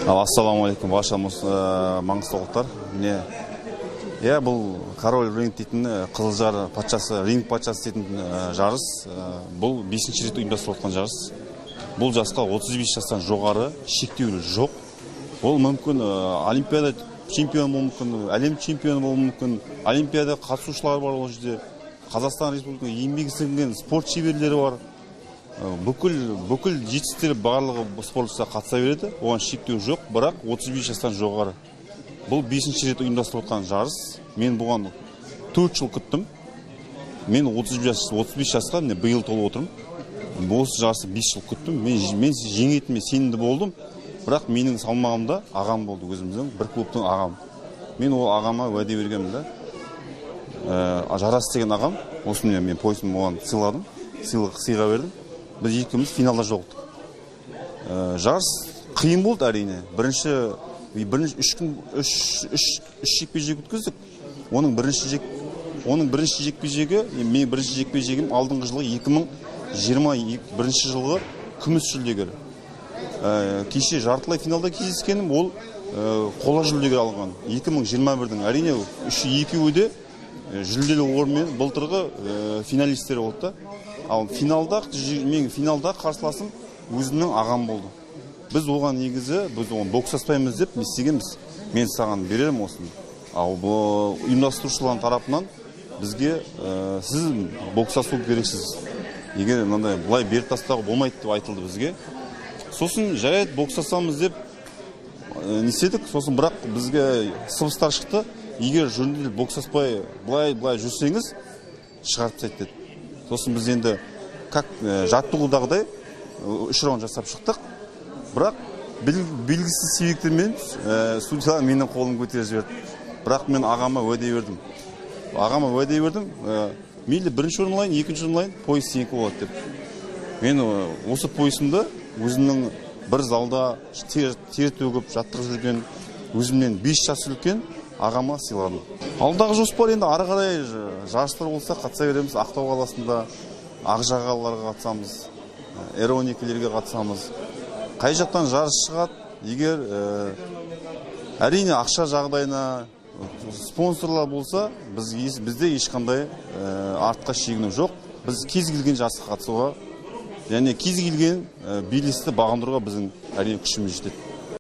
Ассалаумағалейкум, баршамыз маңғыстаулықтар. Міне, бұл король ринг дейтін Қызылжар патшасы, ринг патшасы дейтін жарыс. Бұл 5-ші рет ұйымдастырылып жатқан жарыс. Бұл жасқа 35 жастан жоғары шектеулі жоқ. Ол мүмкін олимпиада чемпионы болуы мүмкін, әлем чемпионы болуы мүмкін, олимпиада қатысушылар бар ол жерде. Қазақстан Республикасының еңбек сіңірген спорт шеберлері бар. Бүкіл жетістіктер барлығы спортшылар қатыса береді. Оған шектеу жоқ, бірақ 35 жастан жоғары. Бұл 5-ші рет ұйымдастырылып жатқан жарыс. Мен бұған 4 жыл күттім. Мен 35 жасқа биыл толып отырмын. Осы жарысты 5 жыл күттім. Мен жеңетіме сенімді болдым. Бірақ менің салмағымда ағам болды, өзіміздің бір клубтың ағам. Мен ол ағама уәде бергенмін да. Жарас деген ағам, осымен мен поясымды оған сыйладым, сыйға бердім. Біз екеуміз финалда жолықтық. Жарыс қиын болды әрине. Бірінші 3 жекпе-жек өткіздік. Оның бірінші жекпе-жегі, мен бірінші жекпе-жегім алдыңғы жылы 2021 жылғы күміс жүлдегер. Кеше жартылай финалда кездескенім, ол қола жүлдегер алған. 2021-дің әрине екеуі де жүлделі орынмен былтырғы финалистері болды. Ал мен финалда қарсыласым өзімнің ағам болды. Біз оған негізі, біз оған боксаспаймыз деп не істегенбіз. Мен саған берерім осыны. Ал бұл ұйымдастырушылардың тарапынан бізге сіз боксасу керексіз. Егер мынандай бұлай беріп тастауға болмайды деп айтылды бізге. Сосын жарайды боксасамыз деп не істедік. Сосын бірақ бізге сыбыстар шықты. Егер жөнделіп боксаспай бұлай жүрсеңіз шығарып тастайды деді. Сосын біз енді жаттығудағыдай 3 раунд жасап шықтық. Бірақ белгісіз себептермен судьялар менің қолым көтеріп жіберді. Бірақ мен ағама уәде бердім. Мейлі бірінші орын алайын, екінші орын алайын, пояс сенікі болады деп. Мен осы поясымды өзімнің бір залда тер төгіп жаттығып жүрген, өзімнен 5 жас үлкен ағама сыйладым. Алдағы жоспар енді ары қарай жарыстар болса қатыса береміз. Ақтау қаласында Ақжағаларға қатысамыз, Эроникілерге қатысамыз. Қай жақтан жарыс шығады, егер әрине ақша жағдайына спонсорлар болса, бізде ешқандай артқа шегіну жоқ. Біз кез келген жарысқа қатысуға, және кез келген белесті бағындыруға біздің әрине күшіміз жетеді.